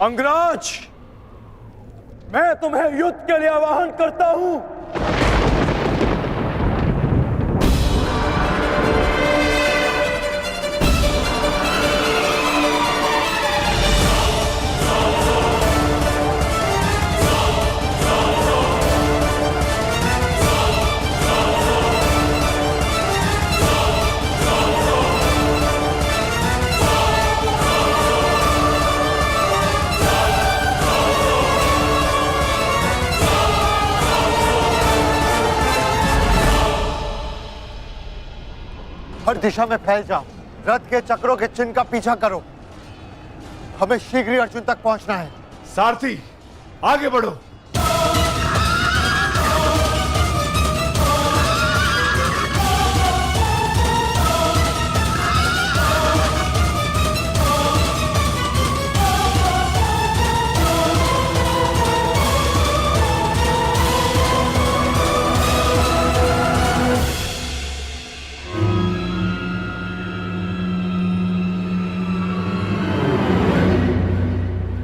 अंगराज, मैं तुम्हें युद्ध के लिए आह्वान करता हूं। हर दिशा में फैल जाओ, रथ के चक्रों के चिन्ह का पीछा करो। हमें शीघ्र ही अर्जुन तक पहुंचना है। सारथी, आगे बढ़ो।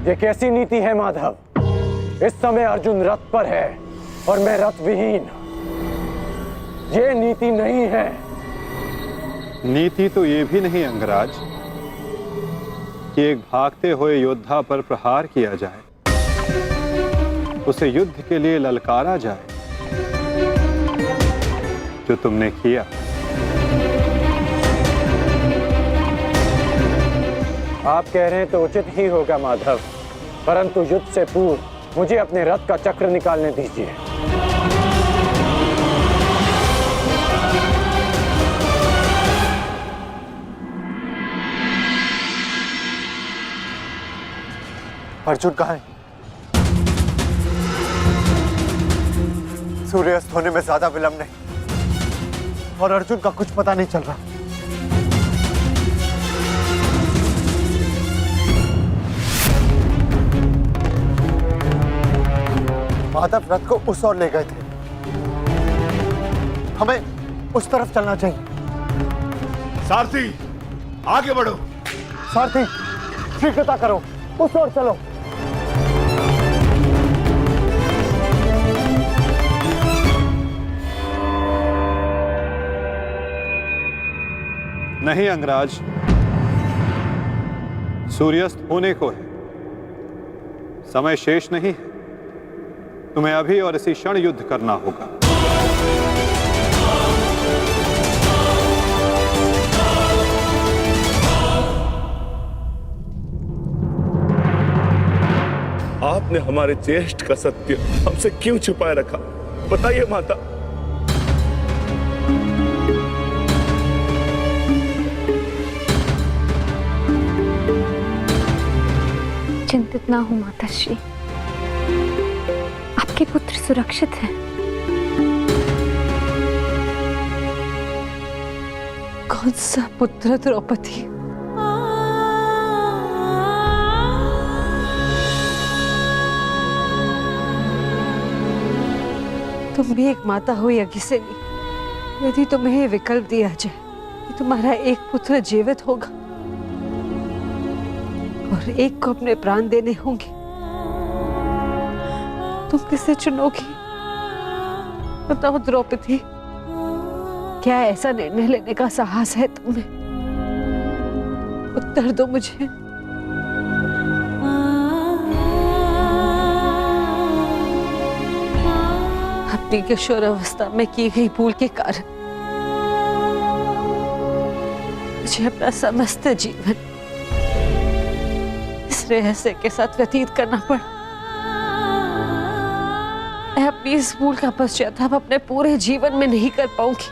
ये कैसी नीति है माधव? इस समय अर्जुन रथ पर है और मैं रथ विहीन। ये नीति नहीं है। नीति तो ये भी नहीं अंगराज कि एक भागते हुए योद्धा पर प्रहार किया जाए, उसे युद्ध के लिए ललकारा जाए, जो तुमने किया। आप कह रहे हैं तो उचित ही होगा माधव, परंतु युद्ध से पूर्व मुझे अपने रथ का चक्र निकालने दीजिए। अर्जुन कहाँ है? सूर्यास्त होने में ज्यादा विलंब नहीं और अर्जुन का कुछ पता नहीं चल रहा। माधव रथ को उस ओर ले गए थे, हमें उस तरफ चलना चाहिए। सारथी, आगे बढ़ो। सारथी, शीघ्रता करो, उस ओर चलो। नहीं अंगराज, सूर्यास्त होने को है, समय शेष नहीं है। तुम्हें अभी और इसी क्षण युद्ध करना होगा। आपने हमारे ज्येष्ठ का सत्य हमसे क्यों छुपाए रखा? बताइए माता। चिंतित ना हो माताश्री, आपके पुत्र सुरक्षित हैं। कौन सा पुत्र द्रौपदी? तुम भी एक माता हो यज्ञसेनी। यदि तुम्हें विकल्प दिया जाए कि तुम्हारा एक पुत्र जीवित होगा और एक को अपने प्राण देने होंगे, तुम किसे चुनोगी? बताओ द्रौपदी, क्या ऐसा निर्णय लेने का साहस है तुम्हें? उत्तर दो मुझे। अपनी किशोरावस्था में की गई भूल के कारण मुझे अपना समस्त जीवन इस रहस्य के साथ व्यतीत करना पड़ा। मैं अपनी इस भूल का पश्चाताप अपने पूरे जीवन में नहीं कर पाऊंगी।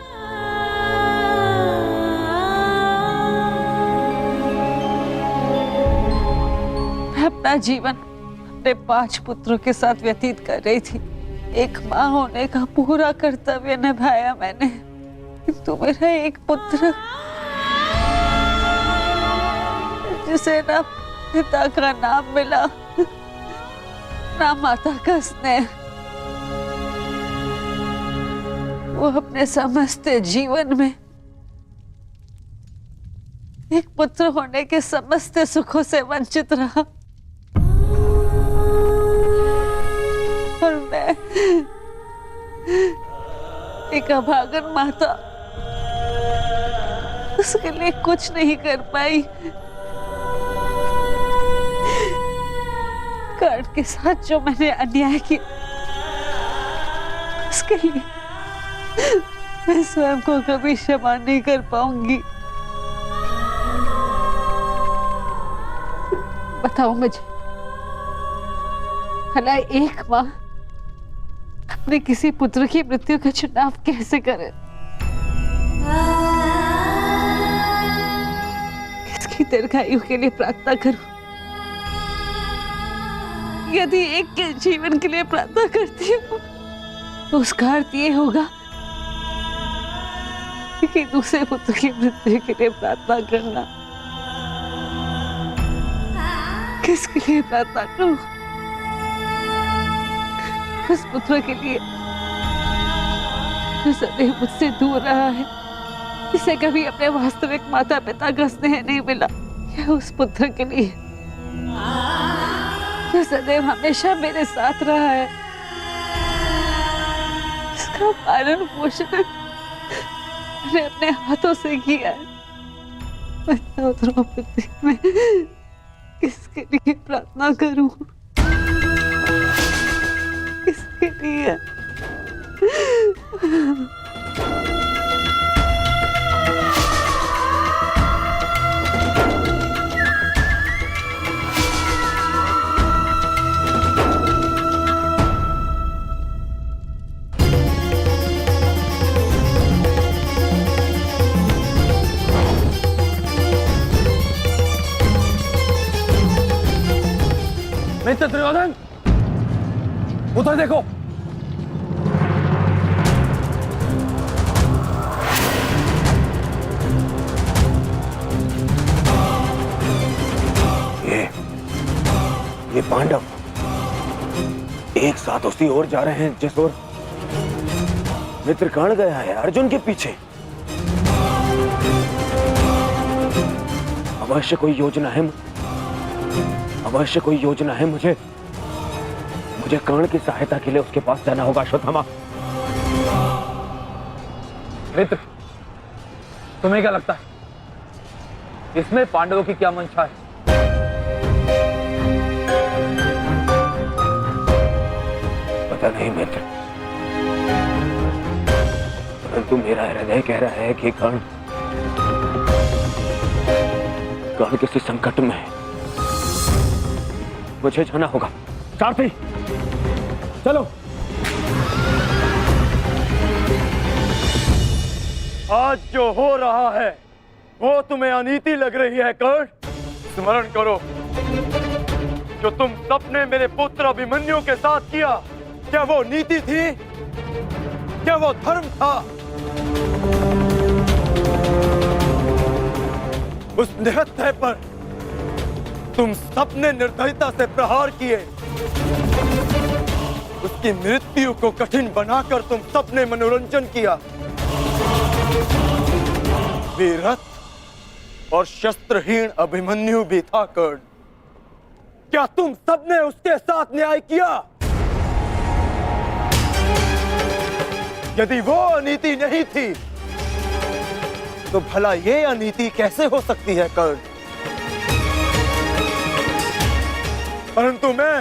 मैं अपना जीवन अपने 5 पुत्रों के साथ व्यतीत कर रही थी। एक माँ होने का पूरा कर्तव्य निभाया मैंने, किंतु मेरा एक पुत्र जिसे ना पिता का नाम मिला ना माता का स्नेह, वो अपने समस्त जीवन में एक पुत्र होने के समस्त सुखों से वंचित रहा। एक अभागन माता उसके लिए कुछ नहीं कर पाई। कर्ण के साथ जो मैंने अन्याय किया उसके लिए मैं स्वयं को कभी क्षमा नहीं कर पाऊंगी। बताओ मुझे, भला एक माँ अपने किसी पुत्र की मृत्यु का चुनाव कैसे करे? किसकी दीर्घायु के लिए प्रार्थना करूं? यदि एक के जीवन के लिए प्रार्थना करती हूँ तो उसका अर्थ ये होगा कि दूसरे पुत्र की मृत्यु के लिए प्रार्थना करना। किसके लिए प्रार्थना करूं? उस पुत्र के लिए जो सदैव मुझसे दूर रहा है, जिसे कभी अपने वास्तविक माता पिता का स्नेह नहीं मिला, या उस पुत्र के लिए जो सदैव हमेशा मेरे साथ रहा है, इसका पालन पोषण मैंने अपने हाथों से किया है। बताओ द्रौपदी, मैं किसके लिए प्रार्थना करूं? किसके लिए? मित्र दुर्योधन, उधर देखो। ये पांडव एक साथ उसी ओर जा रहे हैं जिस ओर मित्र कर्ण गया है, अर्जुन के पीछे। अवश्य कोई योजना है, अवश्य कोई योजना है। मुझे कर्ण की सहायता के लिए उसके पास जाना होगा। अश्वत्थामा, मित्र, तुम्हें क्या लगता है इसमें पांडवों की क्या मंशा है? पता नहीं मित्र, परंतु मेरा हृदय कह रहा है कि कर्ण किसी संकट में है। मुझे जाना होगा। सारथी, चलो। आज जो हो रहा है वो तुम्हें अनीति लग रही है कर्ण? स्मरण करो, जो तुम सबने मेरे पुत्र अभिमन्यु के साथ किया, क्या वो नीति थी? क्या वो धर्म था? उस निहत्थे पर तुम सबने निर्दयता से प्रहार किए। उसकी मृत्यु को कठिन बनाकर तुम सबने मनोरंजन किया। वीरथ और शस्त्रहीन अभिमन्यु भी था कर्ण। क्या तुम सबने उसके साथ न्याय किया? यदि वो अनीति नहीं थी तो भला ये अनीति कैसे हो सकती है कर्ण? परंतु मैं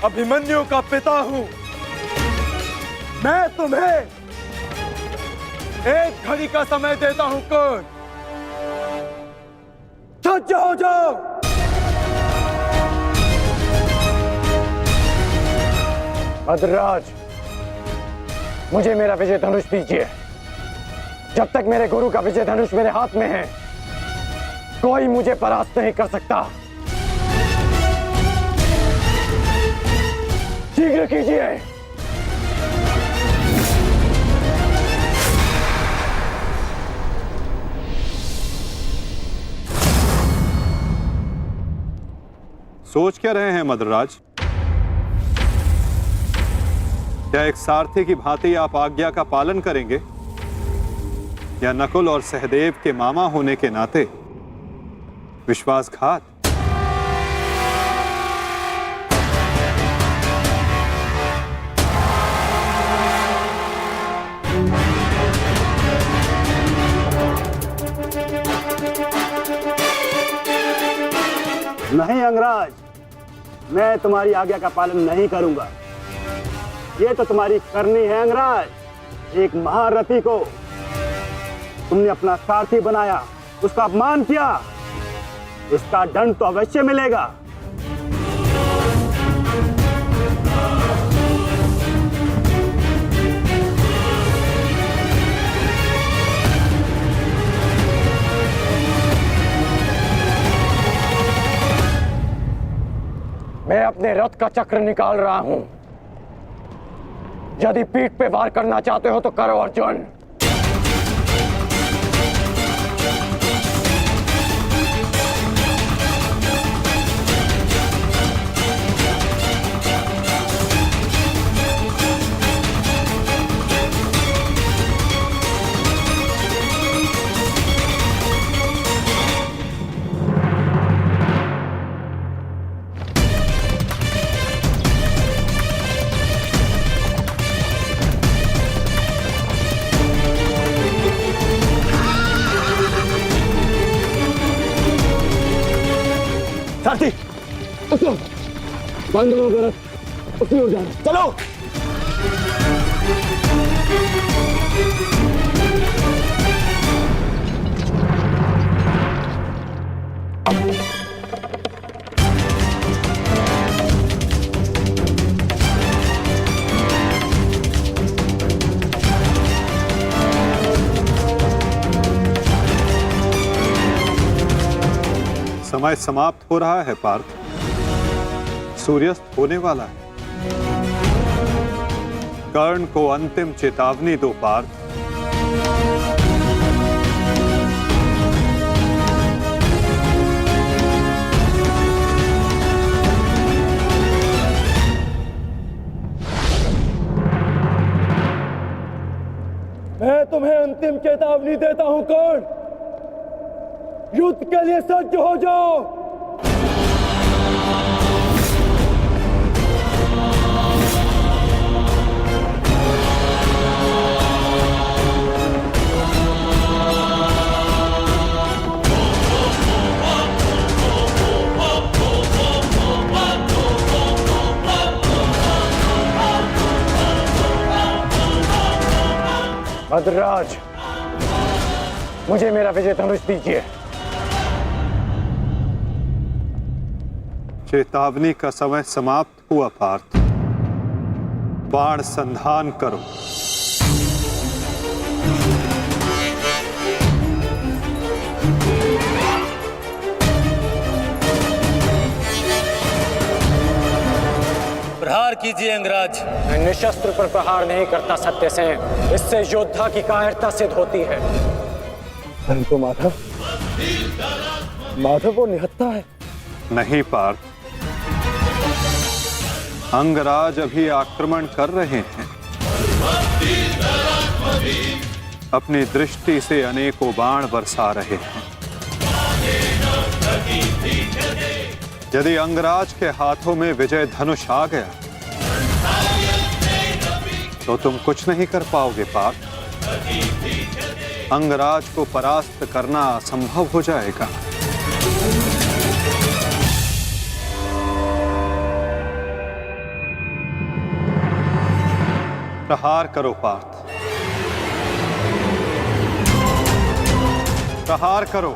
अभिमन्यु का पिता हूं। मैं तुम्हें एक घड़ी का समय देता हूं कर्ण। सज्ज हो जाओ। भद्रराज, मुझे मेरा विजय धनुष दीजिए। जब तक मेरे गुरु का विजय धनुष मेरे हाथ में है, कोई मुझे परास्त नहीं कर सकता। शीघ्र कीजिए। सोच क्या रहे हैं मद्रराज? क्या एक सारथी की भांति आप आज्ञा का पालन करेंगे, या नकुल और सहदेव के मामा होने के नाते विश्वासघात? नहीं अंगराज, मैं तुम्हारी आज्ञा का पालन नहीं करूंगा। ये तो तुम्हारी करनी है अंगराज। एक महारथी को तुमने अपना सारथी बनाया, उसका अपमान किया, इसका दंड तो अवश्य मिलेगा। मैं अपने रथ का चक्र निकाल रहा हूं। यदि पीठ पे वार करना चाहते हो तो करो अर्जुन। सारथी, उसको पांडवों का रथ उसकी ओर जा रहा है। चलो। समय समाप्त हो रहा है पार्थ, सूर्यास्त होने वाला है। कर्ण को अंतिम चेतावनी दो पार्थ। मैं तुम्हें अंतिम चेतावनी देता हूं कर्ण, युद्ध के लिए सज्ज हो जाओ। भद्रराज, मुझे मेरा विजय धनुष दीजिए। चेतावनी का समय समाप्त हुआ पार्थ। बाण संधान करो। प्रहार कीजिए अंगराज। मैं निशस्त्र पर प्रहार नहीं करता सत्यसेन, इससे योद्धा की कायरता सिद्ध होती है। परंतु माधव, माधव वो निहत्था है। नहीं पार्थ, अंगराज अभी आक्रमण कर रहे हैं। अपनी दृष्टि से अनेकों बाण बरसा रहे हैं। यदि अंगराज के हाथों में विजय धनुष आ गया तो तुम कुछ नहीं कर पाओगे पार्थ। अंगराज को परास्त करना असंभव हो जाएगा। प्रहार करो पार्थ, प्रहार करो।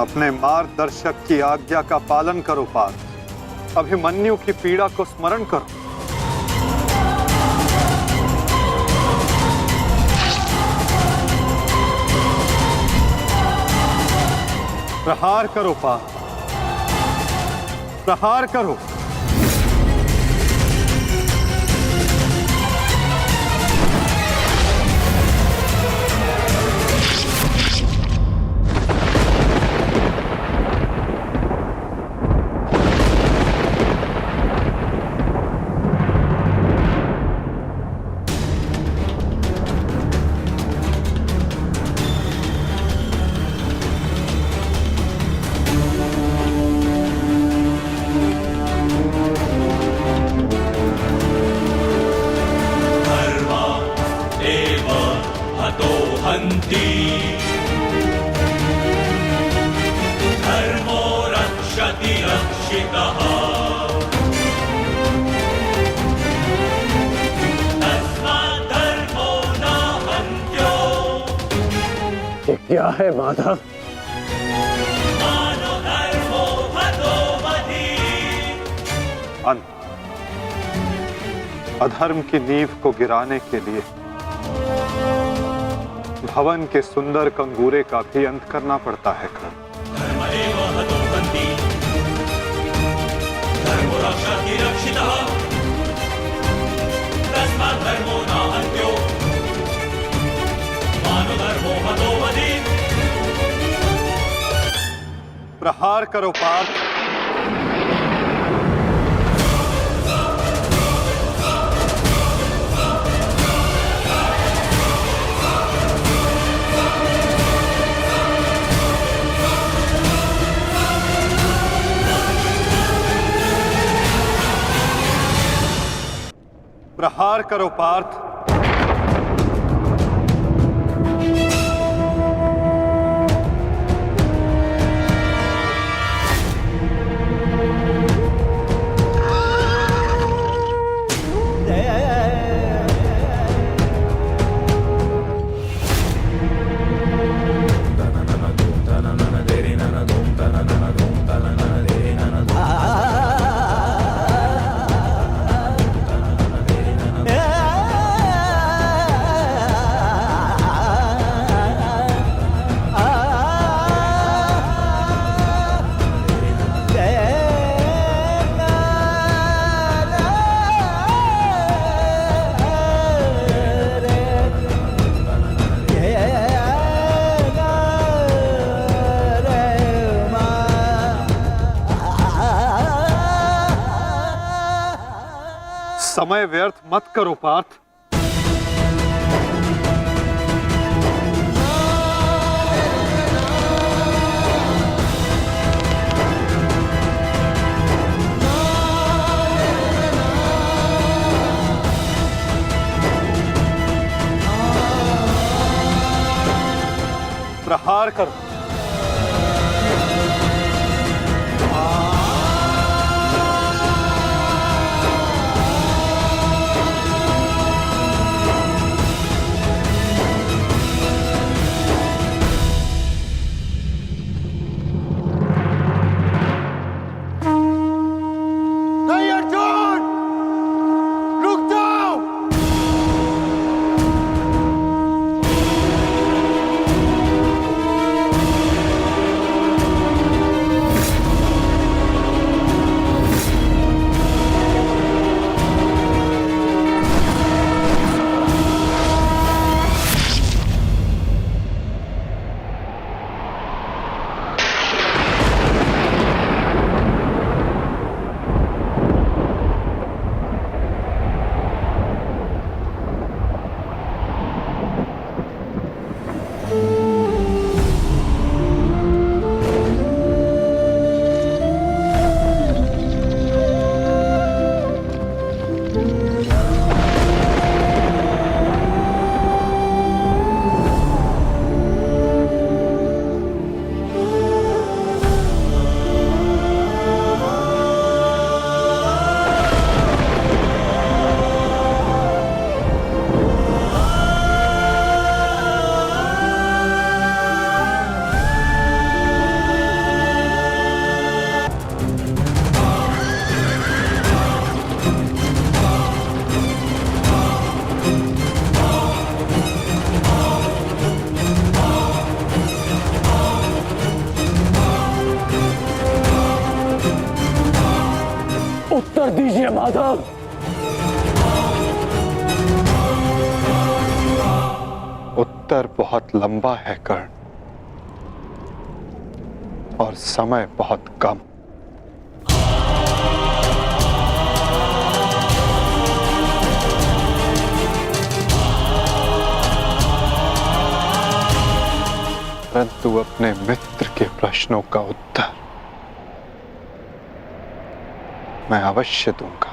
अपने मार्गदर्शक की आज्ञा का पालन करो पार्थ। अभिमन्यु की पीड़ा को स्मरण करो। प्रहार करो पार्थ, प्रहार करो। हतो हन्ति धर्मो रक्षति रक्षितः तस्मात् धर्मो न हन्त्यो ये क्या है माधव? मानो धर्मो हतो वधि। अंत अधर्म की नींव को गिराने के लिए भवन के सुंदर कंगूरे का भी अंत करना पड़ता है कर्ण। धर्ममेव हतो हन्ति धर्मो रक्षति रक्षितः तस्मात् धर्मो न हन्त्यो मानो धर्मो हतो वधि। प्रहार करो पार्थ। प्रहार करो पार्थ। समय व्यर्थ मत करो पार्थ। प्रहार करो। उत्तर दीजिए माधव। उत्तर बहुत लंबा है कर्ण, और समय बहुत कम। परंतु अपने मित्र के प्रश्नों का उत्तर मैं अवश्य दूंगा।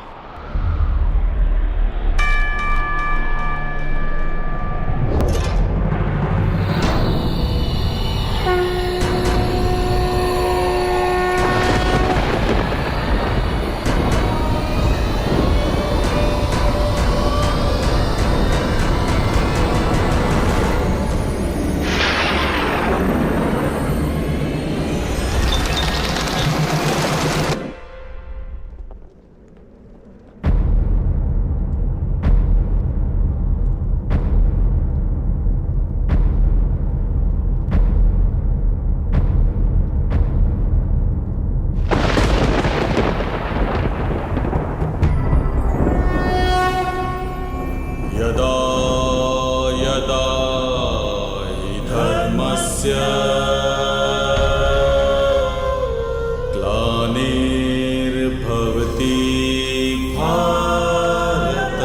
धर्मस्य ग्लानिर्भवति भारत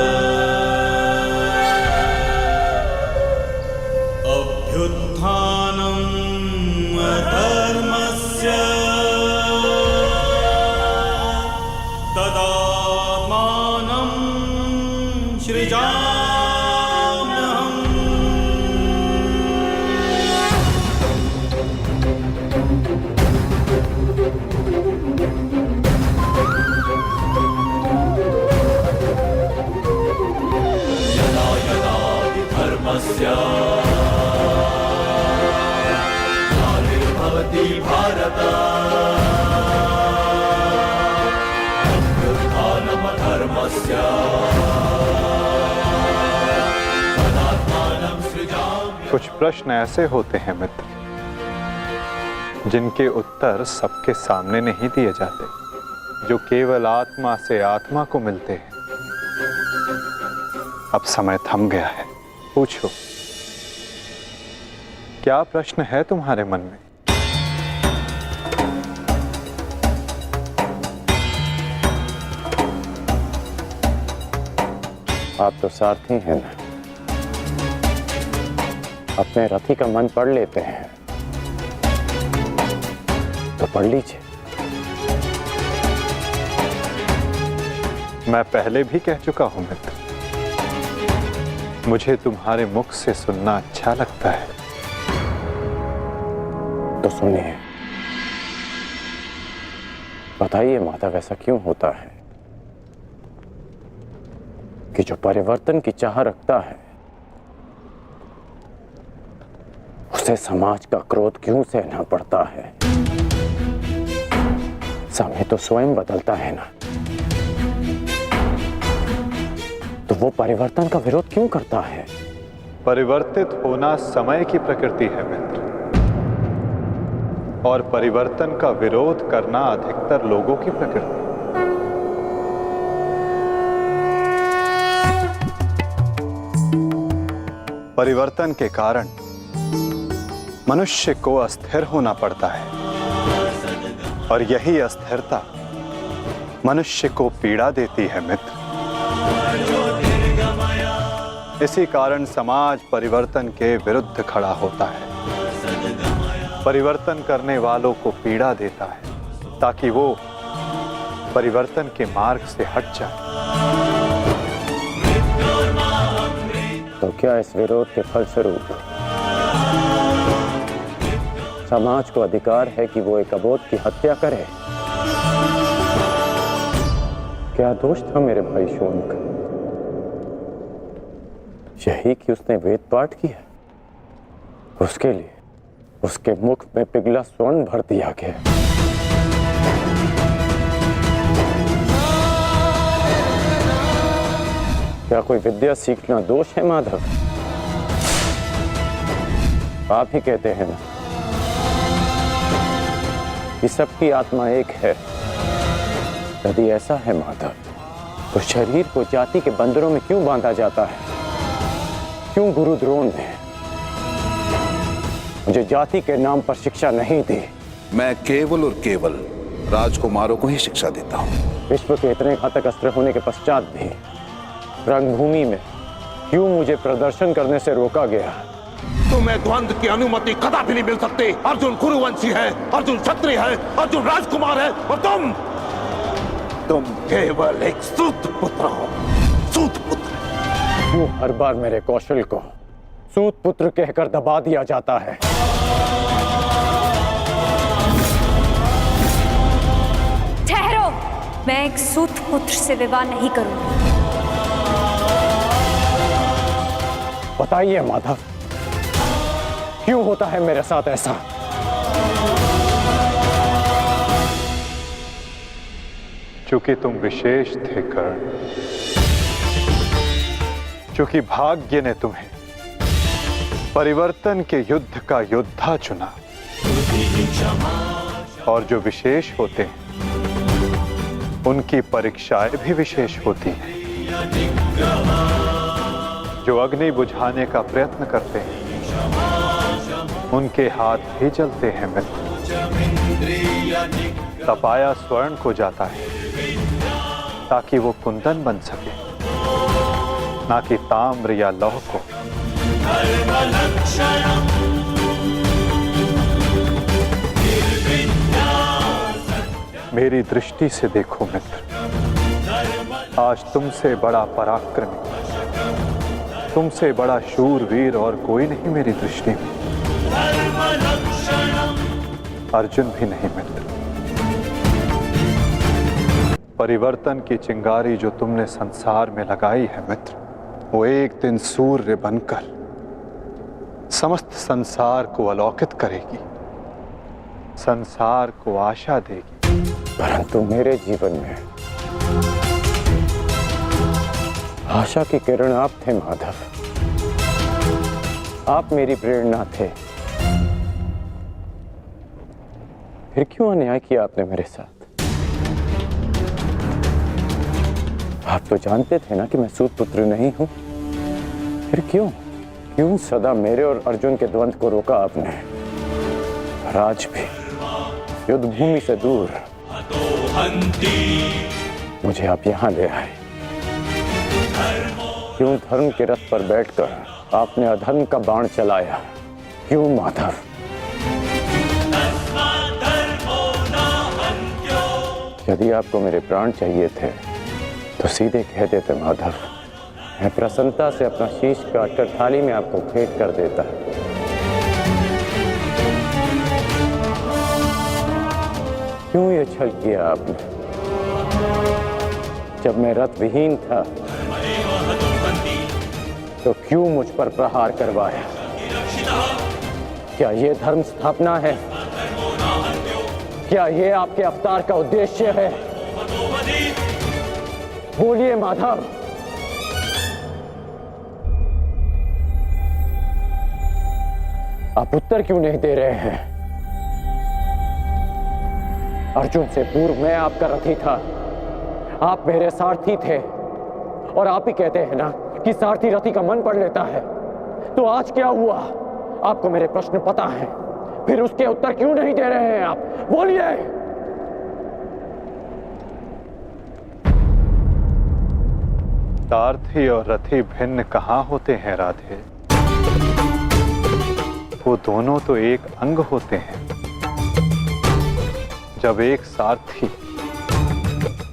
अभ्युत्थानम् अधर्मस्य तदात्मानं सृजाम्यहम्। यदा यदा हि धर्मस्य ग्लानिर्भवति भारत अभ्युत्थानमधर्मस्य तदात्मानं सृजाम्यहम्। कुछ प्रश्न ऐसे होते हैं मित्र, जिनके उत्तर सबके सामने नहीं दिए जाते, जो केवल आत्मा से आत्मा को मिलते हैं। अब समय थम गया है, पूछो, क्या प्रश्न है तुम्हारे मन में? आप तो सारथी हैं ना, अपने रथी का मन पढ़ लेते हैं, तो पढ़ लीजिए। मैं पहले भी कह चुका हूं मित्र, मुझे तुम्हारे मुख से सुनना अच्छा लगता है। तो सुनिए, बताइए माधव, ऐसा क्यों होता है कि जो परिवर्तन की चाह रखता है उसे समाज का क्रोध क्यों सहना पड़ता है? समय तो स्वयं बदलता है ना, तो वो परिवर्तन का विरोध क्यों करता है? परिवर्तित होना समय की प्रकृति है मित्र, और परिवर्तन का विरोध करना अधिकतर लोगों की प्रकृति। परिवर्तन के कारण मनुष्य को अस्थिर होना पड़ता है, और यही अस्थिरता मनुष्य को पीड़ा देती है मित्र। इसी कारण समाज परिवर्तन के विरुद्ध खड़ा होता है, परिवर्तन करने वालों को पीड़ा देता है, ताकि वो परिवर्तन के मार्ग से हट जाए। तो क्या इस विरोध के फलस्वरूप समाज को अधिकार है कि वो एक अबोध की हत्या करे? क्या दोष था मेरे भाई शौनक? यही कि उसने वेद पाठ किया, उसके लिए उसके मुख में पिघला स्वर्ण भर दिया गया। क्या कोई विद्या सीखना दोष है माधव? आप ही कहते हैं ना कि सबकी आत्मा एक है। यदि ऐसा है माधव, तो शरीर को जाति के बंदरों में क्यों बांधा जाता है? क्यों गुरु द्रोण ने मुझे जाति के नाम पर शिक्षा नहीं दी? मैं केवल और केवल राजकुमारों को ही शिक्षा देता हूँ। विश्व के इतने घातक अस्त्र होने के पश्चात भी रंगभूमि में क्यों मुझे प्रदर्शन करने से रोका गया? तुम्हें द्वंद्व की अनुमति कदापि नहीं मिल सकती। अर्जुन कुरुवंशी है, अर्जुन क्षत्रिय है, अर्जुन राजकुमार है, और तुम केवल एक सूत पुत्र हो। सूत पुत्र। क्यों हर बार मेरे कौशल को सूत पुत्र कहकर दबा दिया जाता है? ठहरो, मैं एक सूत पुत्र से विवाह नहीं करूंगी। बताइए माधव, क्यों होता है मेरे साथ ऐसा? चूंकि तुम विशेष थे कर्ण, चूंकि भाग्य ने तुम्हें परिवर्तन के युद्ध का योद्धा चुना, और जो विशेष होते हैं उनकी परीक्षाएं भी विशेष होती हैं। जो अग्नि बुझाने का प्रयत्न करते हैं उनके हाथ भी जलते हैं मित्र। तपाया स्वर्ण को जाता है ताकि वो कुंदन बन सके, ना कि ताम्र या लौह को। मेरी दृष्टि से देखो मित्र, आज तुमसे बड़ा पराक्रमी, तुमसे बड़ा शूरवीर और कोई नहीं मेरी दृष्टि में। अर्जुन भी नहीं मित्र। परिवर्तन की चिंगारी जो तुमने संसार में लगाई है मित्र, वो एक दिन सूर्य बनकर समस्त संसार को अलौकित करेगी, संसार को आशा देगी। परंतु मेरे जीवन में आशा की किरण आप थे माधव, आप मेरी प्रेरणा थे। फिर क्यों अन्याय किया आपने मेरे साथ? आप तो जानते थे ना कि मैं सूत पुत्र नहीं हूं। फिर क्यों सदा मेरे और अर्जुन के द्वंद्व को रोका आपने? और आज भी युद्ध भूमि से दूर मुझे आप यहां ले आए। क्यों धर्म के रथ पर बैठकर आपने अधर्म का बाण चलाया? क्यों माधव? यदि आपको मेरे प्राण चाहिए थे तो सीधे कह देते माधव, मैं प्रसन्नता से अपना शीश काटकर थाली में आपको भेंट कर देता। क्यों ये छल किया आपने? जब मैं रथ विहीन था तो क्यों मुझ पर प्रहार करवाया? क्या ये धर्म स्थापना है? क्या ये आपके अवतार का उद्देश्य है? बोलिए माधव। आप उत्तर क्यों नहीं दे रहे हैं? अर्जुन से पूर्व मैं आपका रथी था, आप मेरे सारथी थे। और आप ही कहते हैं ना कि सारथी रथी का मन पढ़ लेता है। तो आज क्या हुआ? आपको मेरे प्रश्न पता है, फिर उसके उत्तर क्यों नहीं दे रहे हैं आप? बोलिए। सारथी और रथी भिन्न कहाँ होते हैं राधे? वो दोनों तो एक अंग होते हैं। जब एक सारथी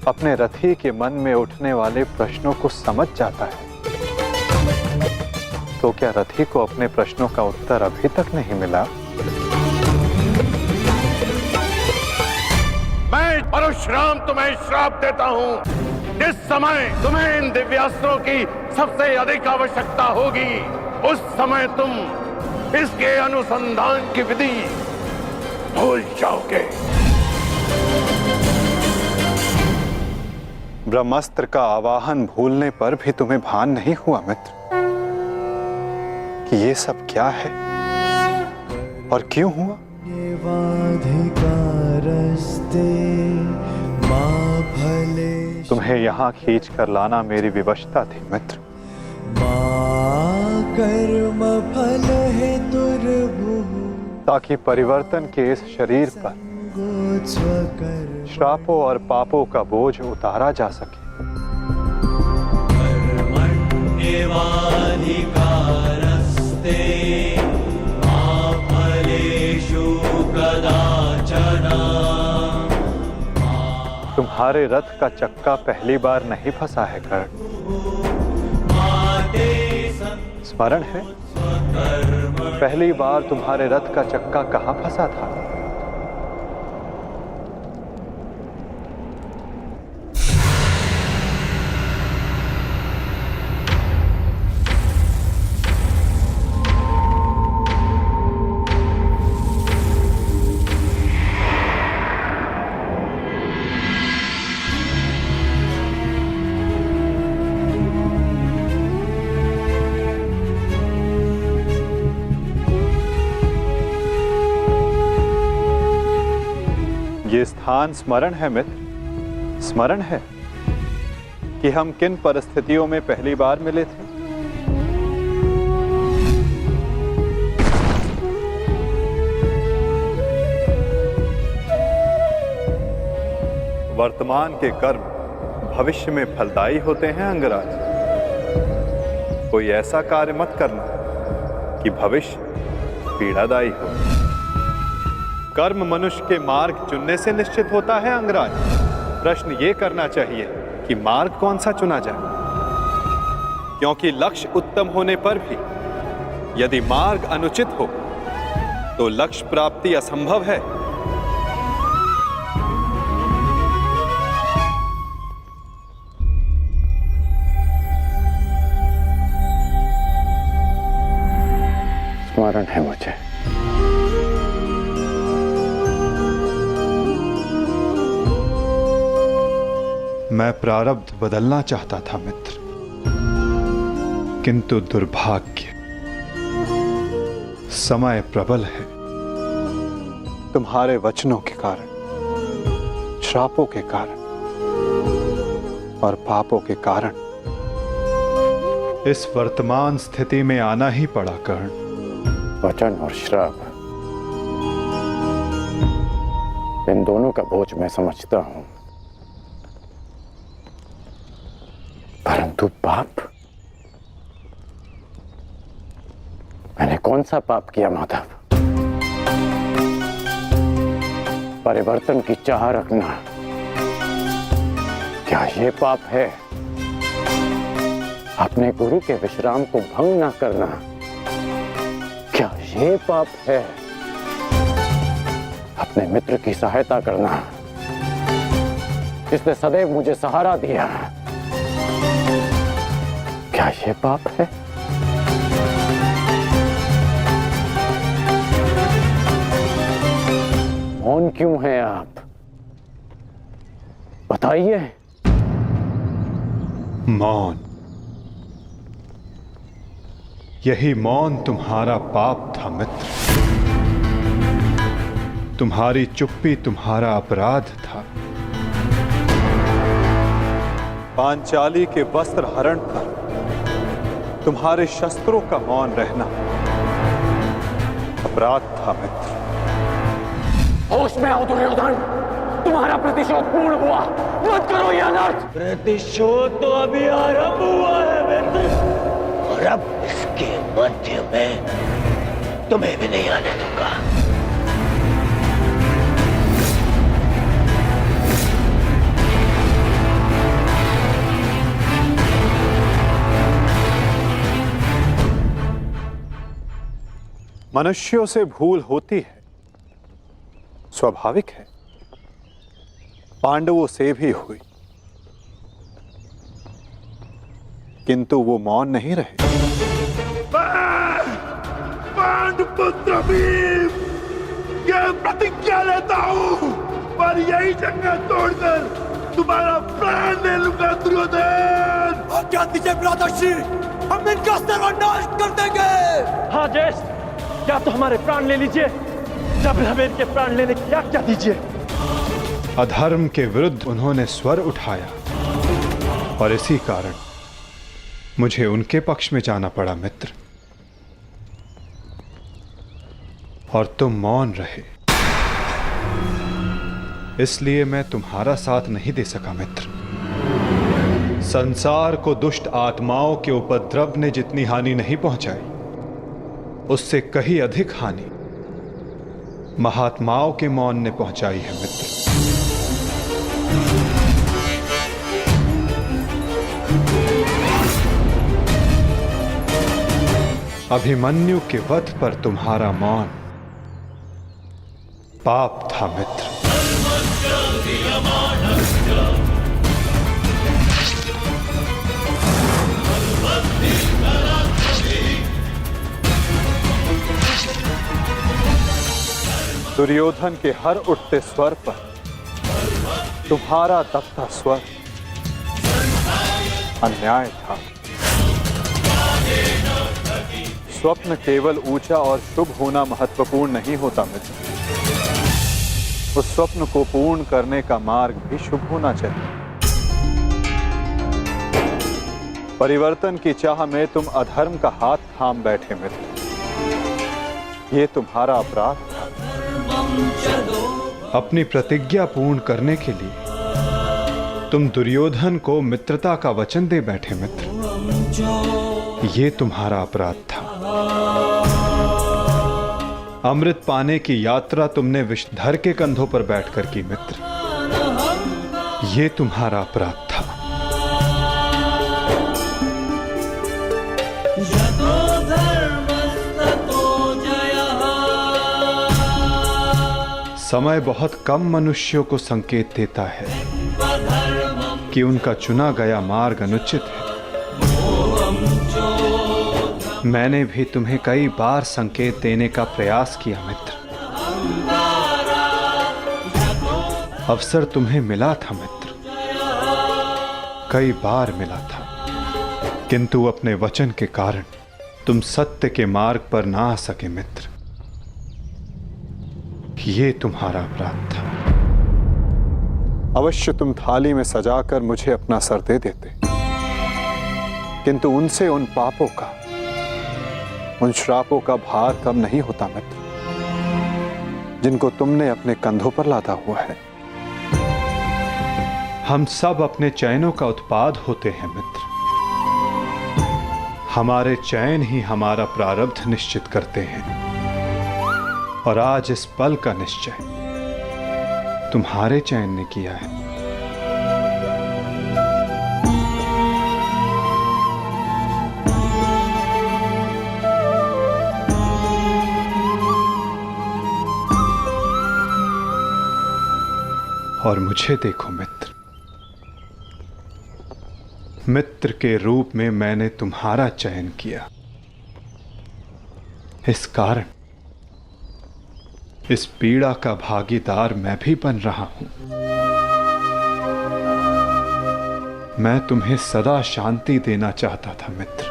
अपने रथी के मन में उठने वाले प्रश्नों को समझ जाता है, तो क्या रथी को अपने प्रश्नों का उत्तर अभी तक नहीं मिला? मैं परशुराम तुम्हें श्राप देता हूं। जिस समय तुम्हें इन दिव्यास्त्रों की सबसे अधिक आवश्यकता होगी, उस समय तुम इसके अनुसंधान की विधि भूल जाओगे। ब्रह्मास्त्र का आवाहन भूलने पर भी तुम्हें भान नहीं हुआ मित्र कि ये सब क्या है और क्यों हुआ? तुम्हें यहाँ खींच कर लाना मेरी विवशता थी मित्र। कर्म फल है ताकि परिवर्तन के इस शरीर पर श्रापों और पापों का बोझ उतारा जा सके। तुम्हारे रथ का चक्का पहली बार नहीं फंसा है कर्ण, स्मरण है? पहली बार तुम्हारे रथ का चक्का कहाँ फंसा था? ये स्थान स्मरण है मित्र? स्मरण है कि हम किन परिस्थितियों में पहली बार मिले थे? वर्तमान के कर्म भविष्य में फलदायी होते हैं अंगराज। कोई ऐसा कार्य मत करना कि भविष्य पीड़ादायी हो। कर्म मनुष्य के मार्ग चुनने से निश्चित होता है अंगराज। प्रश्न ये करना चाहिए कि मार्ग कौन सा चुना जाए, क्योंकि लक्ष्य उत्तम होने पर भी यदि मार्ग अनुचित हो तो लक्ष्य प्राप्ति असंभव है। स्मरण है मुझे। मैं प्रारब्ध बदलना चाहता था मित्र, किंतु दुर्भाग्य समय प्रबल है। तुम्हारे वचनों के कारण, श्रापों के कारण और पापों के कारण इस वर्तमान स्थिति में आना ही पड़ा कर्ण। वचन और श्राप, इन दोनों का बोझ मैं समझता हूं, परंतु पाप, मैंने कौन सा पाप किया माधव? परिवर्तन की चाह रखना, क्या ये पाप है? अपने गुरु के विश्राम को भंग न करना, क्या ये पाप है? अपने मित्र की सहायता करना, जिसने सदैव मुझे सहारा दिया, क्या ये पाप है? मौन क्यों हैं आप? बताइए। मौन, यही मौन तुम्हारा पाप था मित्र। तुम्हारी चुप्पी तुम्हारा अपराध था। पांचाली के वस्त्र हरण पर तुम्हारे शस्त्रों का मौन रहना अपराध था मित्र। होश में आओ दुर्योधन, तुम्हारा प्रतिशोध पूर्ण हुआ, मत करो यह अनर्थ। प्रतिशोध तो अभी आरंभ हुआ है मित्र, और अब इसके मध्य में तुम्हें भी नहीं आने दूंगा। मनुष्यों से भूल होती है, स्वाभाविक है। पांडवों से भी हुई, किंतु वो मौन नहीं रहे। पांडुपुत्र भीम, यह प्रतिज्ञा लेता हूं, पर यही जंगल तोड़कर तुम्हारा प्राण ले लूंगा दुर्योधन। आज्ञा दीजिए भ्राताश्री, हम इनका सर्वनाश कर देंगे। हाँ ज्येष्ठ, क्या तो हमारे प्राण ले लीजिए, जब हमें इनके प्राण लेने की आज्ञा दीजिए। अधर्म के विरुद्ध उन्होंने स्वर उठाया और इसी कारण मुझे उनके पक्ष में जाना पड़ा मित्र, और तुम मौन रहे, इसलिए मैं तुम्हारा साथ नहीं दे सका मित्र। संसार को दुष्ट आत्माओं के उपद्रव ने जितनी हानि नहीं पहुंचाई, उससे कहीं अधिक हानि महात्माओं के मौन ने पहुंचाई है मित्र। अभिमन्यु के वध पर तुम्हारा मौन पाप था मित्र। दुर्योधन के हर उठते स्वर पर तुम्हारा दबता स्वर अन्याय था। स्वप्न केवल ऊंचा और शुभ होना महत्वपूर्ण नहीं होता मित्र, उस स्वप्न को पूर्ण करने का मार्ग भी शुभ होना चाहिए। परिवर्तन की चाह में तुम अधर्म का हाथ थाम बैठे मित्र, ये तुम्हारा अपराध था। अपनी प्रतिज्ञा पूर्ण करने के लिए तुम दुर्योधन को मित्रता का वचन दे बैठे मित्र। ये तुम्हारा अपराध था। अमृत पाने की यात्रा तुमने विषधर के कंधों पर बैठकर की मित्र। ये तुम्हारा अपराध था। समय बहुत कम मनुष्यों को संकेत देता है कि उनका चुना गया मार्ग अनुचित है। मैंने भी तुम्हें कई बार संकेत देने का प्रयास किया मित्र। अवसर तुम्हें मिला था मित्र, कई बार मिला था, किंतु अपने वचन के कारण तुम सत्य के मार्ग पर ना आ सके मित्र। ये तुम्हारा अपराध था। अवश्य तुम थाली में सजाकर मुझे अपना सर दे देते, किंतु उनसे उन पापों का, उन श्रापों का भार कम नहीं होता मित्र, जिनको तुमने अपने कंधों पर लादा हुआ है। हम सब अपने चयनों का उत्पाद होते हैं मित्र। हमारे चयन ही हमारा प्रारब्ध निश्चित करते हैं, और आज इस पल का निश्चय तुम्हारे चयन ने किया है। और मुझे देखो मित्र, मित्र के रूप में मैंने तुम्हारा चयन किया। इस कारण इस पीड़ा का भागीदार मैं भी बन रहा हूं। मैं तुम्हें सदा शांति देना चाहता था मित्र।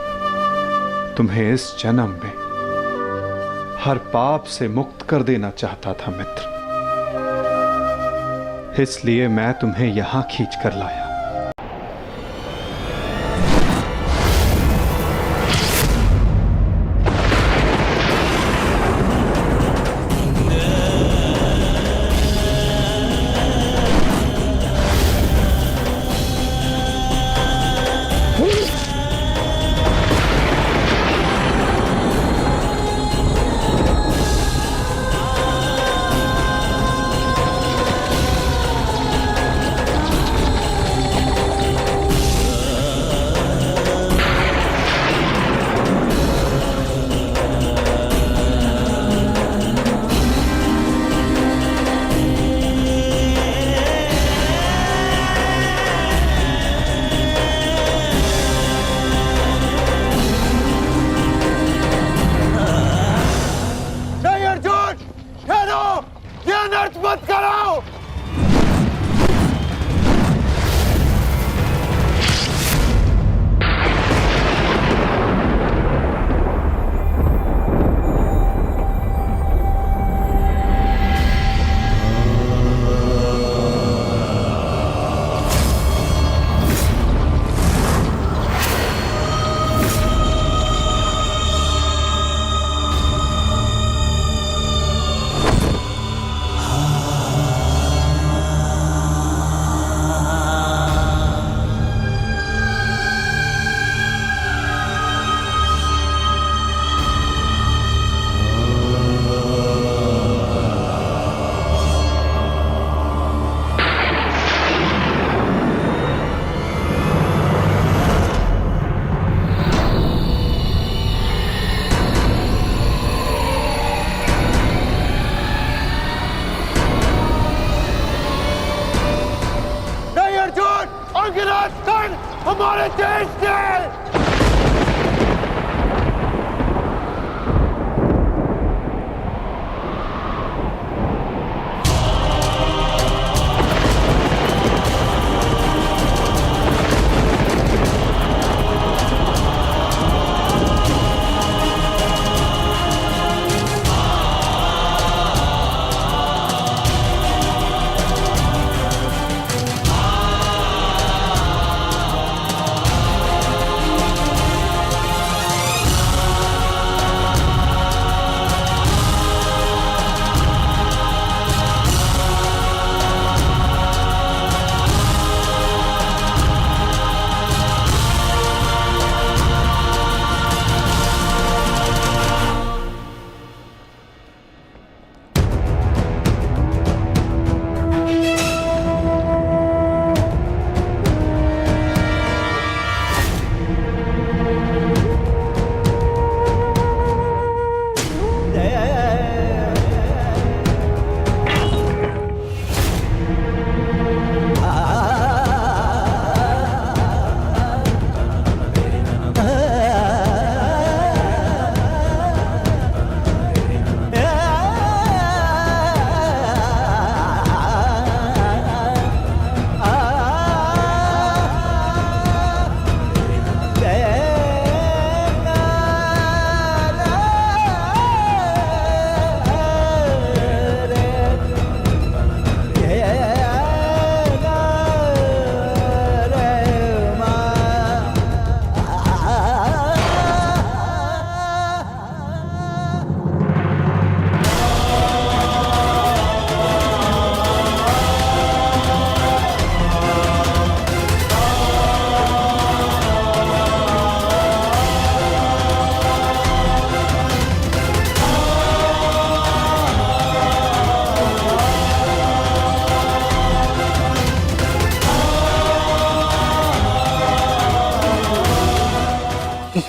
तुम्हें इस जन्म में हर पाप से मुक्त कर देना चाहता था मित्र। इसलिए मैं तुम्हें यहां खींच कर लाया। मत कराओ। हमारे देश ने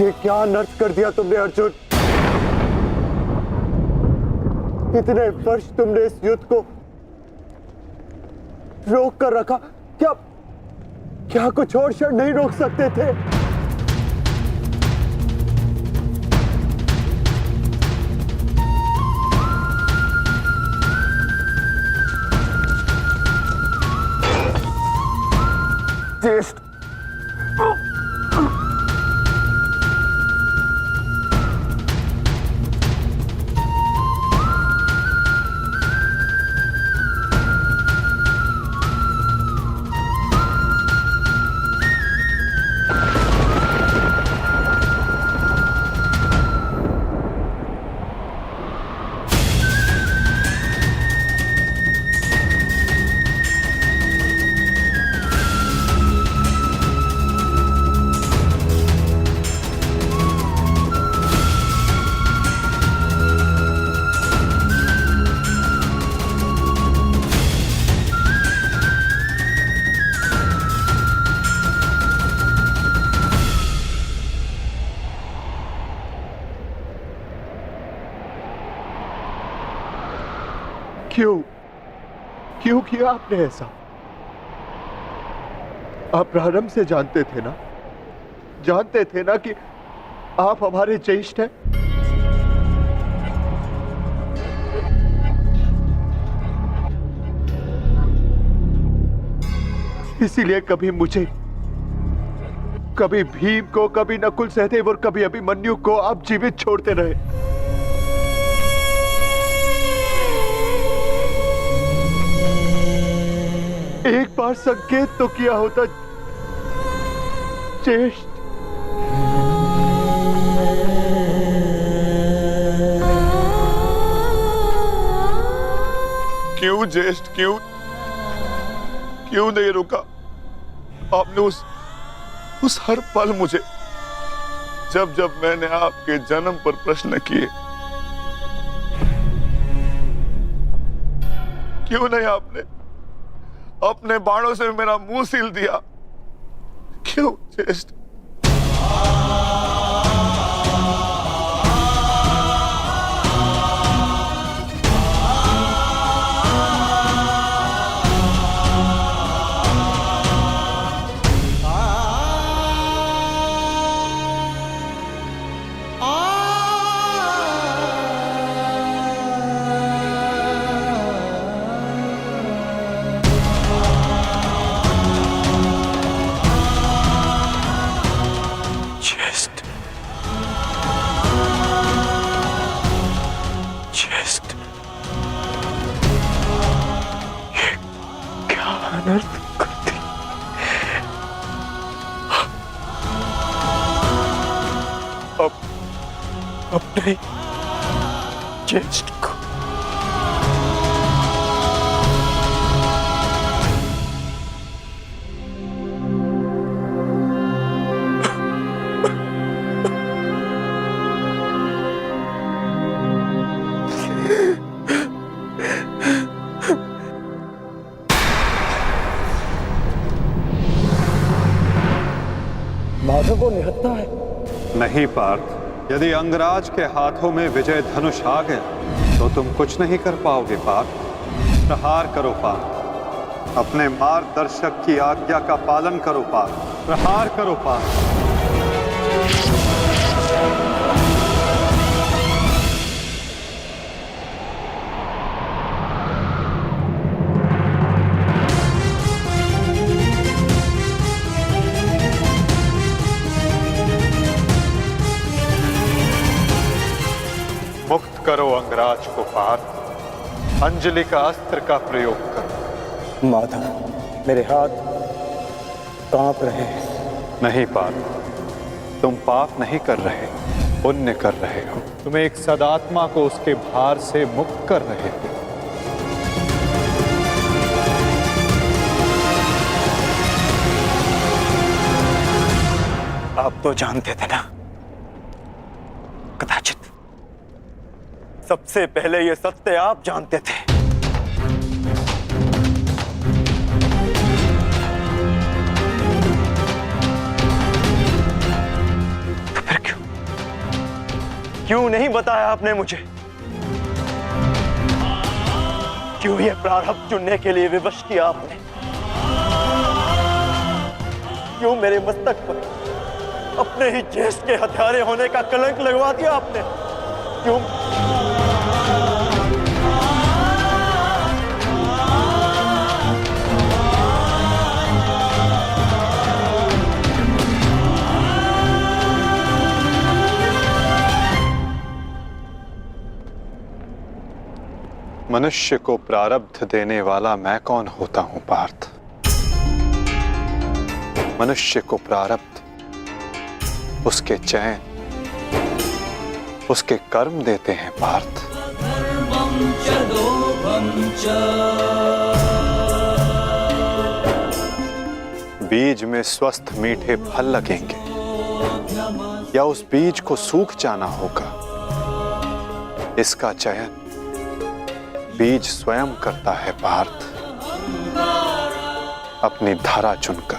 ये क्या अनर्थ कर दिया तुमने अर्जुन? इतने वर्ष तुमने इस युद्ध को रोक कर रखा, क्या कुछ और क्षण नहीं रोक सकते थे? ज्येष्ठ, क्यों किया आपने ऐसा? आप प्रारंभ से जानते थे ना कि आप हमारे ज्येष्ठ हैं। इसीलिए कभी मुझे, कभी भीम को, कभी नकुल सहदेव और कभी अभिमन्यु को आप जीवित छोड़ते रहे। एक बार संकेत तो किया होता ज्येष्ठ। क्यों ज्येष्ठ, क्यों नहीं रुका आपने? उस हर पल मुझे, जब मैंने आपके जन्म पर प्रश्न किए, क्यों नहीं आपने अपने बाणों से मेरा मुंह सील दिया? क्यों ज्येष्ठ? अपने ज्येष्ठ को माधव को निहत्था है। नहीं पार्थ, यदि अंगराज के हाथों में विजय धनुष आ गया तो तुम कुछ नहीं कर पाओगे पार्थ। प्रहार करो पार्थ, अपने मार्गदर्शक की आज्ञा का पालन करो पार्थ। प्रहार करो पार्थ। मुक्त करो अंगराज को पार्थ। अंजलि का अस्त्र का प्रयोग करो। माधव, मेरे हाथ कांप रहे हैं। नहीं पार्थ, तुम पाप नहीं कर रहे, पुण्य कर रहे हो। तुम एक सदात्मा को उसके भार से मुक्त कर रहे हो। आप तो जानते थे ना, कदाचित सबसे पहले ये सत्य आप जानते थे। तो फिर क्यों क्यों नहीं बताया आपने मुझे? क्यों ये प्रारब्ध चुनने के लिए विवश किया आपने? क्यों मेरे मस्तक पर अपने ही ज्येष्ठ के हत्यारे होने का कलंक लगवा दिया आपने? क्यों? मनुष्य को प्रारब्ध देने वाला मैं कौन होता हूं पार्थ? मनुष्य को प्रारब्ध उसके चयन, उसके कर्म देते हैं पार्थ। बीज में स्वस्थ मीठे फल लगेंगे या उस बीज को सूख जाना होगा, इसका चयन बीज स्वयं करता है पार्थ, अपनी धारा चुनकर।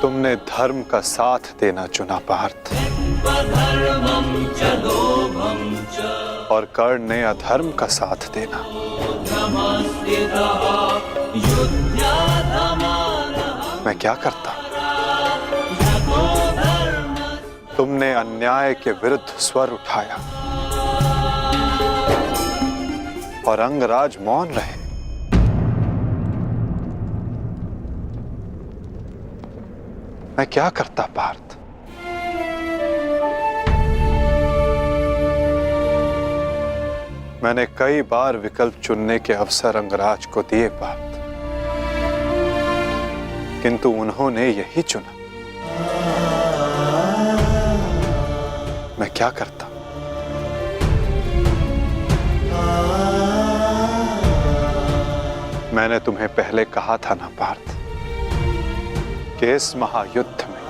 तुमने धर्म का साथ देना चुना पार्थ, और कर्ण ने अधर्म का साथ देना। मैं क्या करता? तुमने अन्याय के विरुद्ध स्वर उठाया और अंगराज मौन रहे। मैं क्या करता पार्थ? मैंने कई बार विकल्प चुनने के अवसर अंगराज को दिए पार्थ, किंतु उन्होंने यही चुना। मैं क्या करता? मैंने तुम्हें पहले कहा था ना पार्थ कि इस महायुद्ध में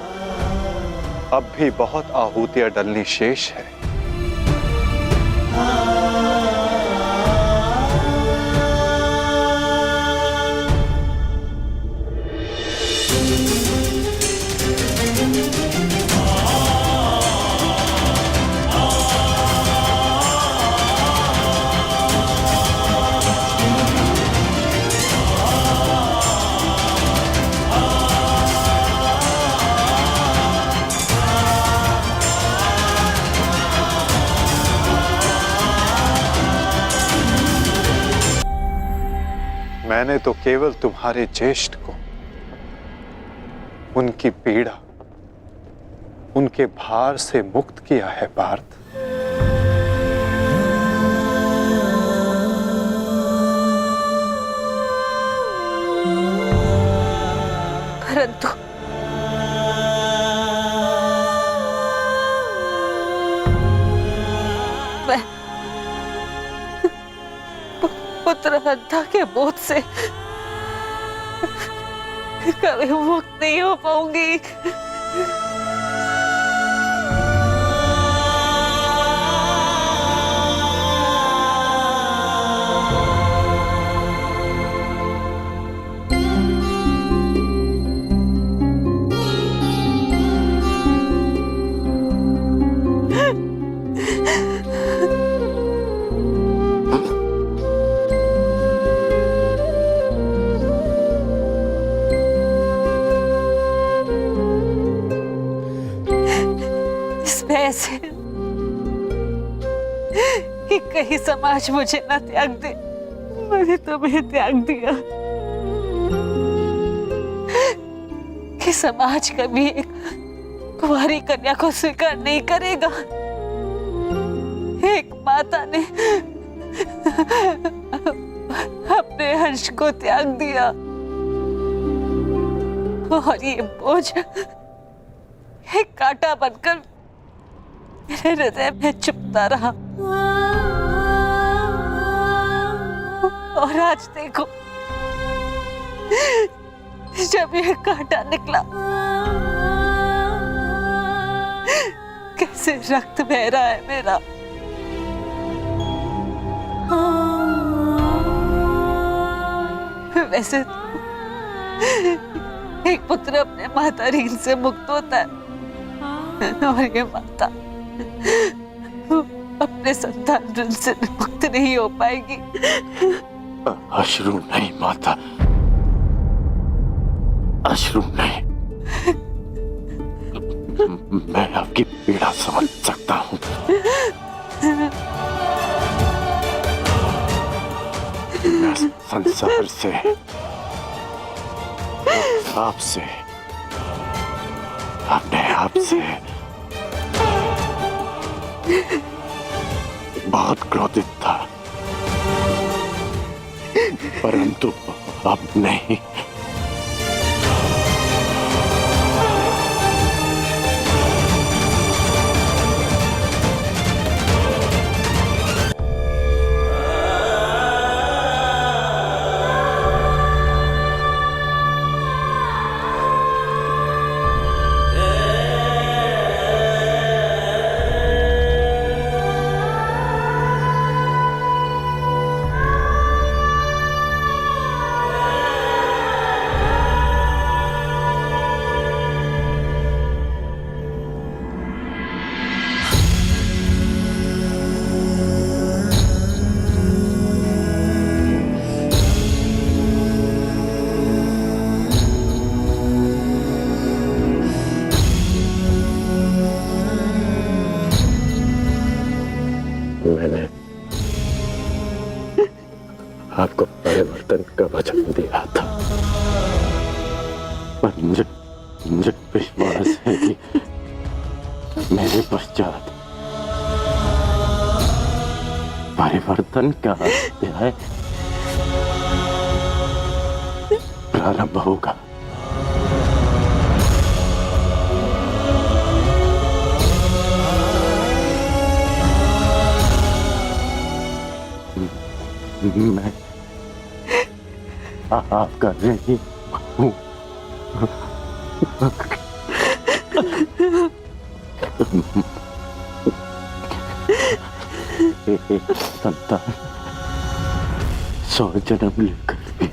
अब भी बहुत आहूतियां डलनी शेष है। मैंने तो केवल तुम्हारे ज्येष्ठ को, उनकी पीड़ा, उनके भार से मुक्त किया है पार्थ। परंतु पुत्र हत्या के बोझ से कभी मुक्त नहीं हो पाऊंगी। ऐसे कि कहीं समाज मुझे ना त्याग दे, मैंने तुम्हें त्याग दिया। कि समाज कभी एक कुंवारी कन्या को स्वीकार नहीं करेगा। एक माता ने अपने अंश को त्याग दिया और ये बोझ एक कांटा बनकर मेरे हृदय में चुभता रहा। और आज देखो, जब ये कांटा निकला, कैसे रक्त बह रहा है मेरा। वैसे एक पुत्र अपने माता ऋण से मुक्त होता है और ये माता अपने संतान ऋण से मुक्त नहीं हो पाएगी। अश्रु नहीं माता, अश्रु नहीं। मैं आपकी पीड़ा समझ सकता हूँ। मैं संसार से, आपसे, अपने आप से बहुत क्रोधित था, परंतु अब नहीं। मैंने आपको परिवर्तन का वचन दिया था, पर मुझे विश्वास है कि मेरे पश्चात परिवर्तन का अध्याय प्रारंभ होगा। मैं आपका नहीं हूँ। संतान 100 जन्म लेकर भी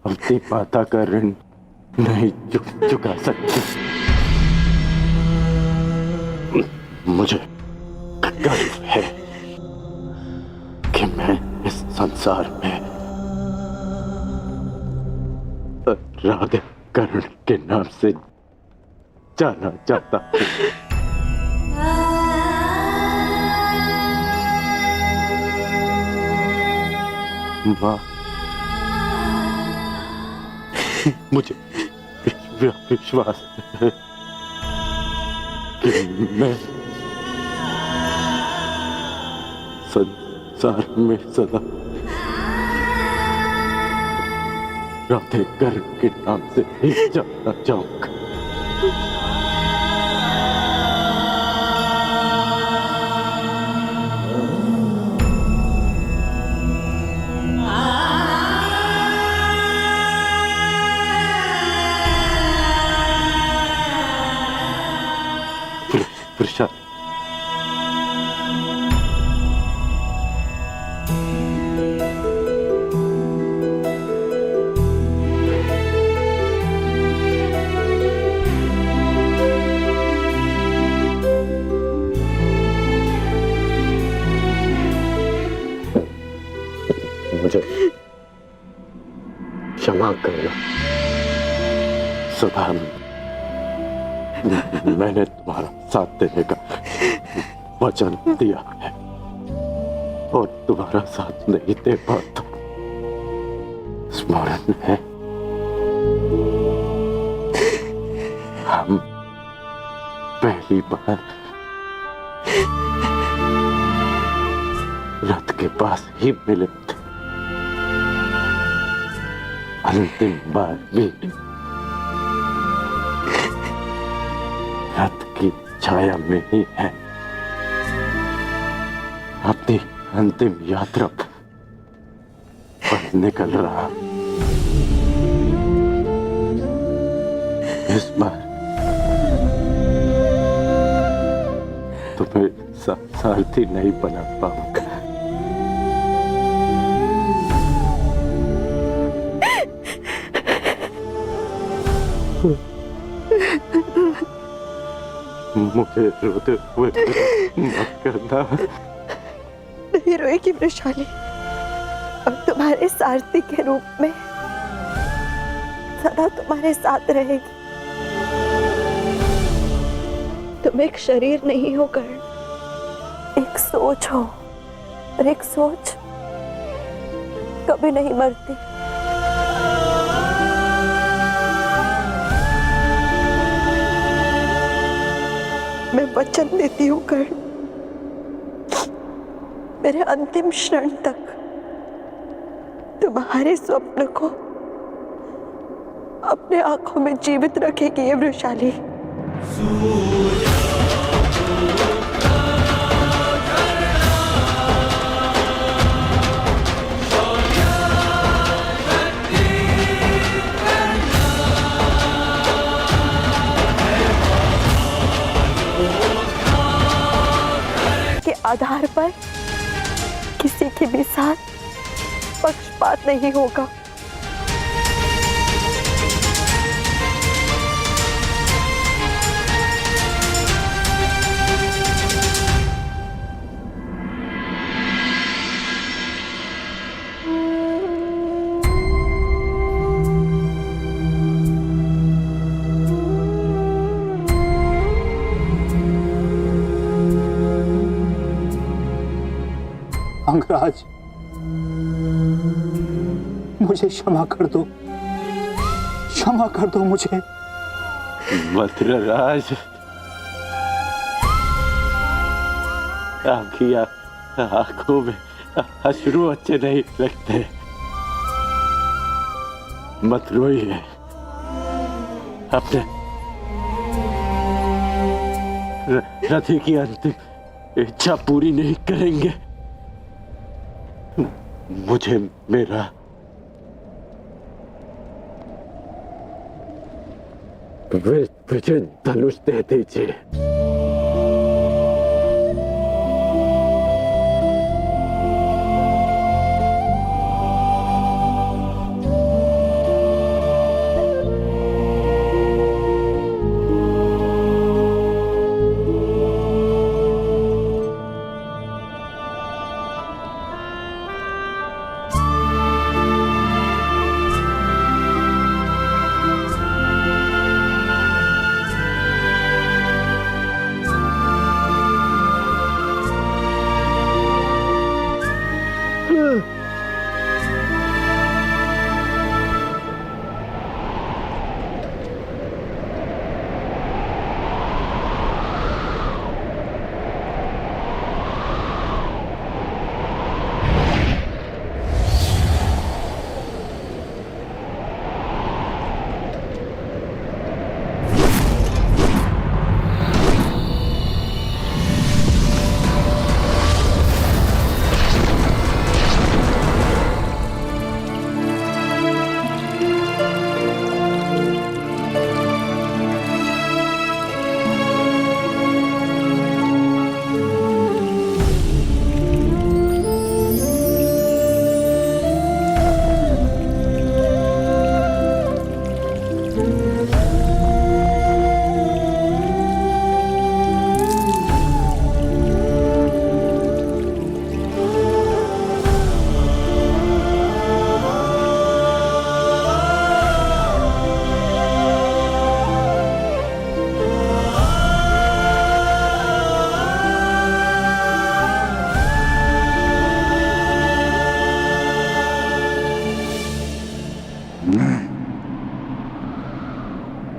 अपनी माता का ऋण नहीं चुका सकती। मुझे गर्व है कि मैं इस संसार में राधाकरण के नाम से जाना चाहता हूँ। माँ, मुझे विश्वास है कि मैं संसार में सदा राधेकरण के नाम से ही जाना चाहूंगा। प्रसाद, मुझे क्षमा करना। सुधा, मैंने तुम्हारा साथ देने का वचन दिया है और तुम्हारा साथ नहीं दे पाता। स्मरण है, हम पहली बार रथ के पास ही मिले थे, अंतिम बार भी रथ की छाया में ही है। अपनी अंतिम यात्रा पर निकल रहा। इस बार तुम्हें सारथी नहीं बना पाऊंगा। मुझे रोते हुए मत करना। नहीं रोएगी वृषाली, अब तुम्हारे सारथी के रूप में सदा तुम्हारे साथ रहेगी। तुम एक शरीर नहीं हो कर्ण, एक सोच हो, और एक सोच कभी नहीं मरती। मैं वचन देती हूँ कर्ण, मेरे अंतिम क्षण तक तुम्हारे स्वप्न को अपने आंखों में जीवित रखेगी ये वृषाली। के आधार पर किसी के भी साथ पक्षपात नहीं होगा। अंगराज, मुझे क्षमा कर दो, क्षमा कर दो मुझे। मद्रराज, आपकी आंखों में अश्रु अच्छे नहीं लगते। मत रोइए, अपने रथी की अंतिम इच्छा पूरी नहीं करेंगे। मुझे मेरा विजय धनुष दे दीजिए।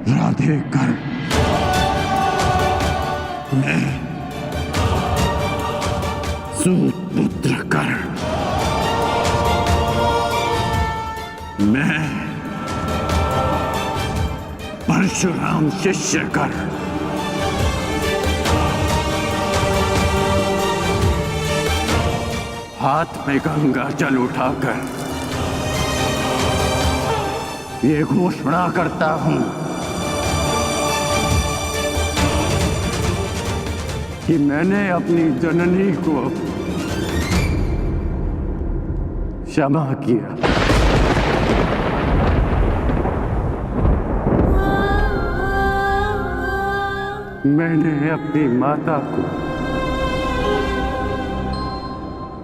राधे कर, मैं सूत पुत्र कर, मैं परशुराम शिष्य कर, हाथ में गंगा जल उठाकर ये घोषणा करता हूं कि मैंने अपनी जननी को क्षमा किया। मैंने अपनी माता को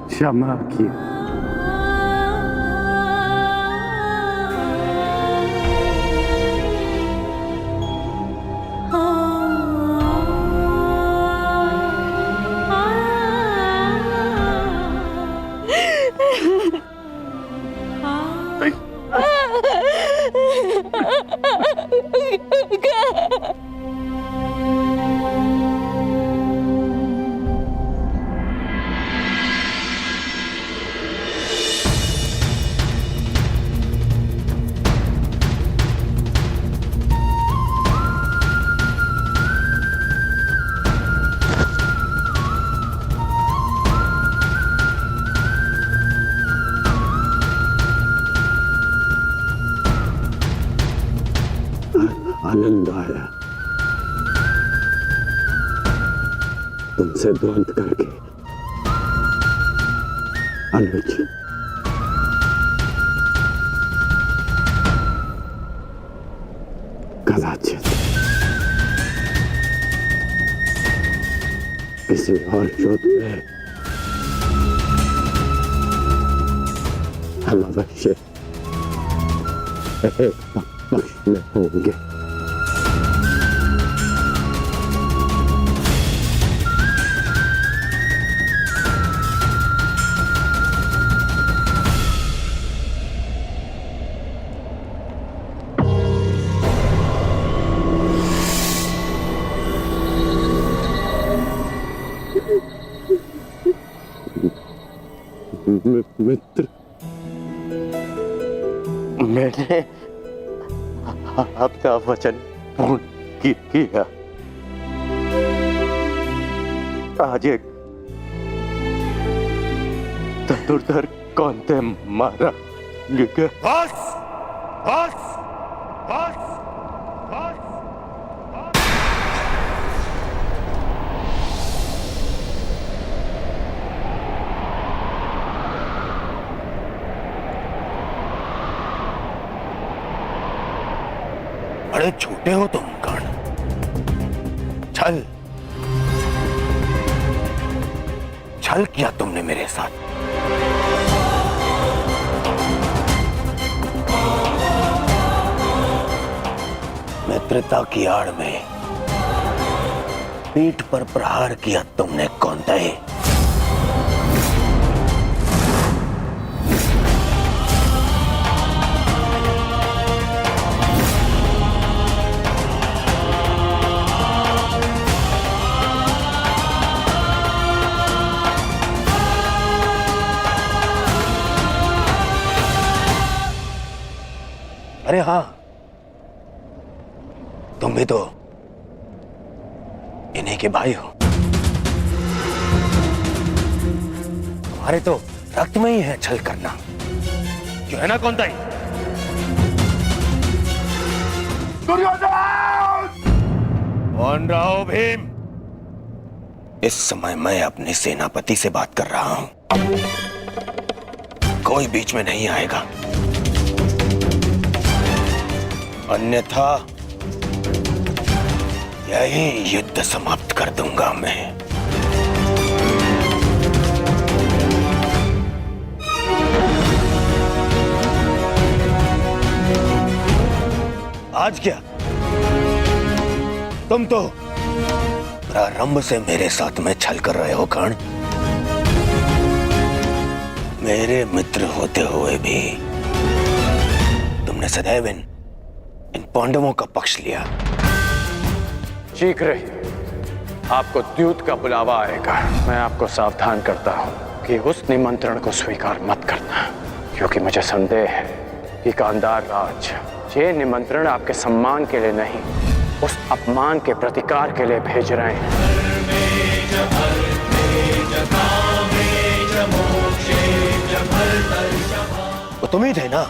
क्षमा किया। आनंद आया तुमसे द्वंद करके अनुज। कदाचित किसी और युद्ध में हम अवश्य एक पक्ष में होंगे। मित्र, मैंने आपका वचन पूर्ण किया। आज एक धनुर्धर कौनते मारा गया। बस बस बस बस। बड़े छोटे हो तुम कर्ण। छल छल किया तुमने मेरे साथ। मित्रता की आड़ में पीठ पर प्रहार किया तुमने कौंतेय। अरे हाँ, तुम भी तो इन्हीं के भाई हो। तुम्हारे तो रक्त में ही है छल करना, जो है ना कौनतेय? कौन रहा हो भीम? इस समय मैं अपने सेनापति से बात कर रहा हूं। कोई बीच में नहीं आएगा, अन्यथा यही युद्ध समाप्त कर दूंगा मैं। आज क्या तुम तो प्रारंभ से मेरे साथ में छल कर रहे हो कर्ण। मेरे मित्र होते हुए भी तुमने सदैव इन पांडवों का पक्ष लिया। शीघ्र ही आपको द्यूत का बुलावा आएगा। मैं आपको सावधान करता हूं कि उस निमंत्रण को स्वीकार मत करना, क्योंकि मुझे संदेह है कि गांधार राज ये निमंत्रण आपके सम्मान के लिए नहीं, उस अपमान के प्रतिकार के लिए भेज रहे हैं। वो तुम ही थे ना